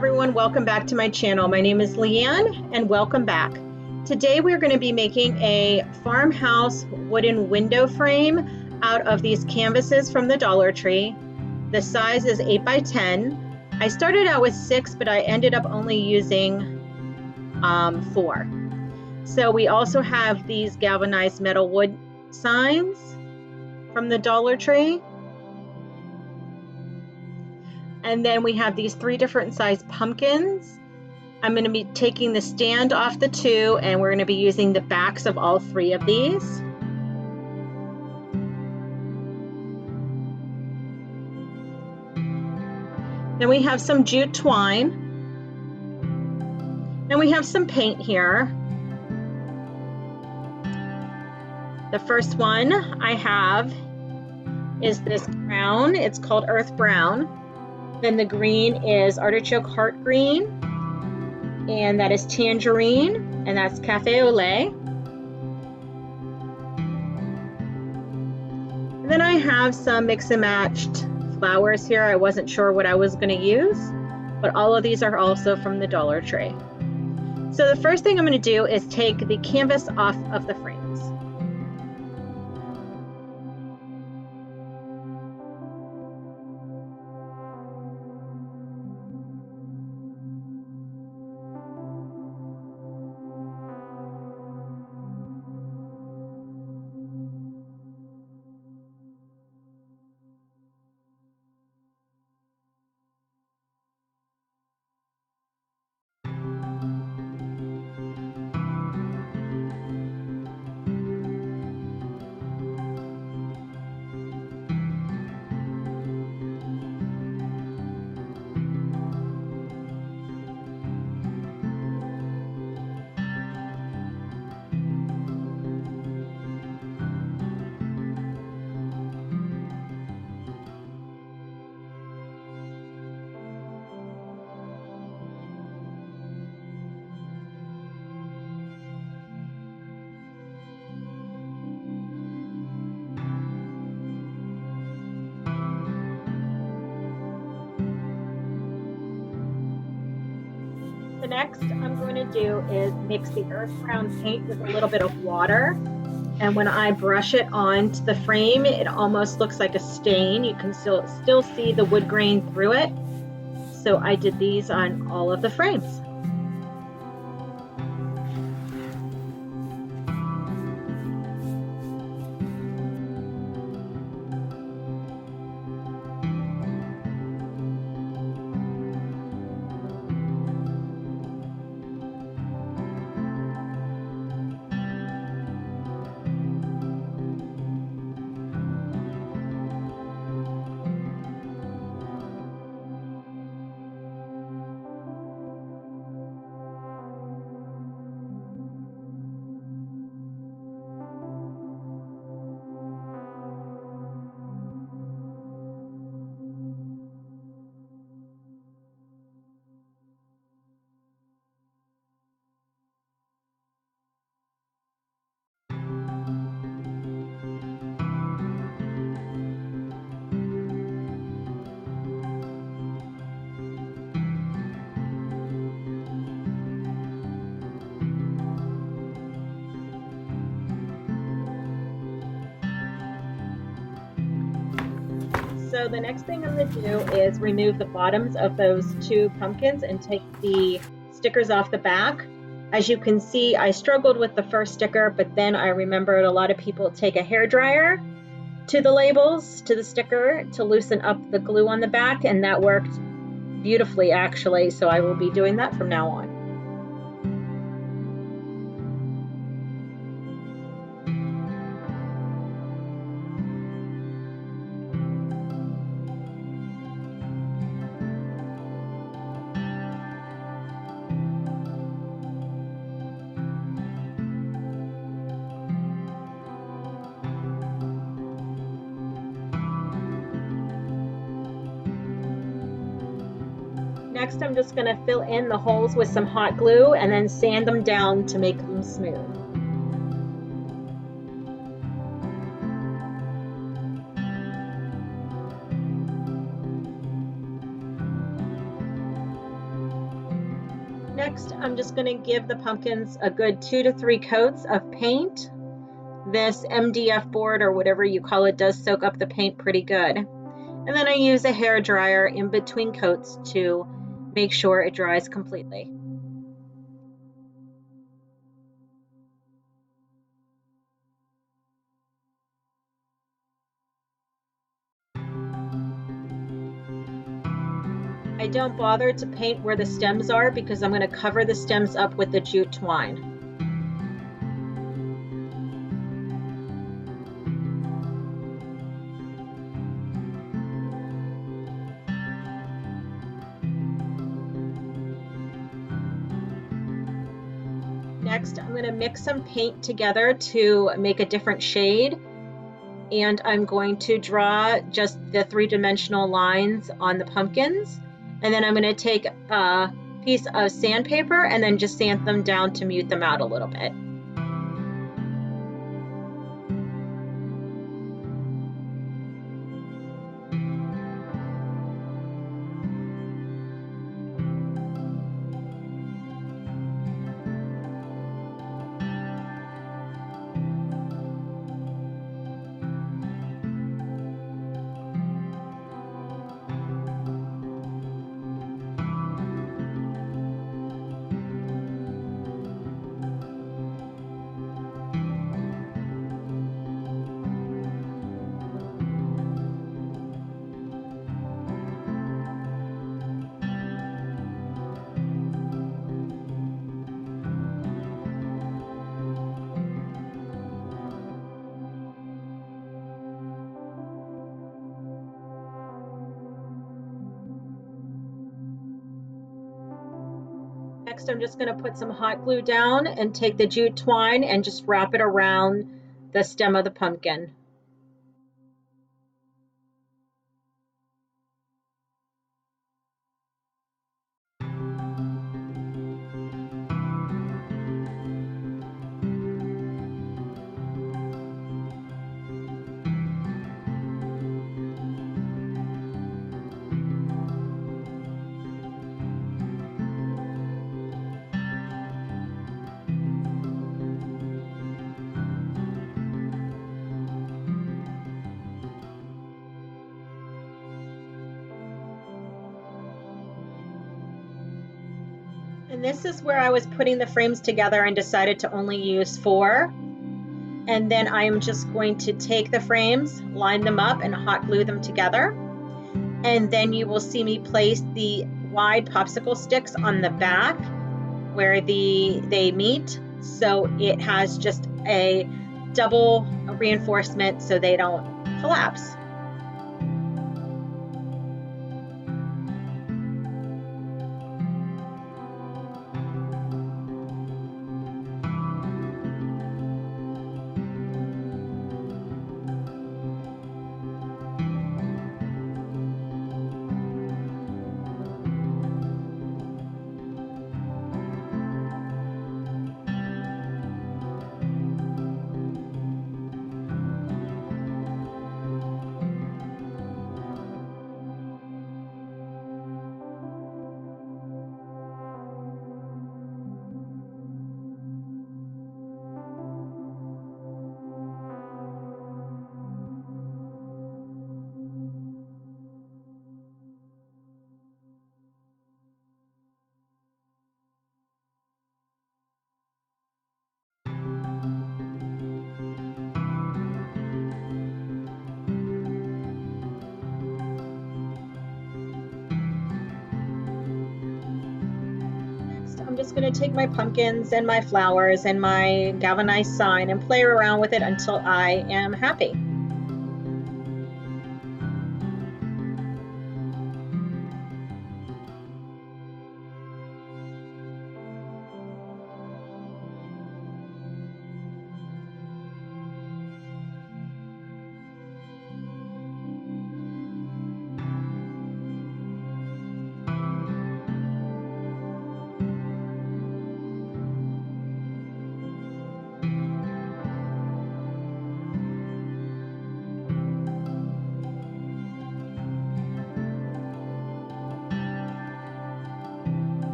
everyone, welcome back to my channel. My name is Leanne and welcome back. Today we're going to be making a farmhouse wooden window frame out of these canvases from the Dollar Tree. The size is 8 by 10. I started out with 6, but I ended up only using 4. So we also have these galvanized metal wood signs from the Dollar Tree. And then we have these 3 different size pumpkins. I'm going to be taking the stand off the 2, and we're going to be using the backs of all 3 of these. Then we have some jute twine. And we have some paint here. The first one I have is this brown. It's called Earth Brown. Then the green is Artichoke Heart Green, and that is Tangerine, and that's Cafe au Lait. And then I have some mix and matched flowers here. I wasn't sure what I was going to use, but all of these are also from the Dollar Tree. So the first thing I'm going to do is take the canvas off of the frames. The next I'm going to do is mix the Earth Brown paint with a little bit of water. And when I brush it onto the frame, it almost looks like a stain. You can still see the wood grain through it. So I did these on all of the frames. So the next thing I'm going to do is remove the bottoms of those 2 pumpkins and take the stickers off the back. As you can see, I struggled with the first sticker, but then I remembered a lot of people take a hairdryer to the labels, to the sticker, to loosen up the glue on the back, and that worked beautifully actually, so I will be doing that from now on. Next, I'm just going to fill in the holes with some hot glue and then sand them down to make them smooth. Next, I'm just going to give the pumpkins a good 2 to 3 coats of paint. This MDF board or whatever you call it does soak up the paint pretty good. And then I use a hair dryer in between coats to make sure it dries completely. I don't bother to paint where the stems are because I'm going to cover the stems up with the jute twine. Next, I'm going to mix some paint together to make a different shade. And I'm going to draw just the 3-dimensional lines on the pumpkins. And then I'm going to take a piece of sandpaper and then just sand them down to mute them out a little bit. Next, I'm just going to put some hot glue down and take the jute twine and just wrap it around the stem of the pumpkin. And this is where I was putting the frames together and decided to only use 4. And then I am just going to take the frames, line them up, and hot glue them together. And then you will see me place the wide popsicle sticks on the back where they meet. So it has just a double reinforcement so they don't collapse. I'm just going to take my pumpkins and my flowers and my galvanized sign and play around with it until I am happy.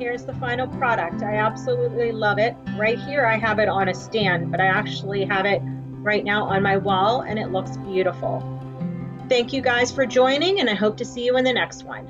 here's the final product. I absolutely love it. Right here I have it on a stand, but I actually have it right now on my wall and it looks beautiful. Thank you guys for joining, and I hope to see you in the next one.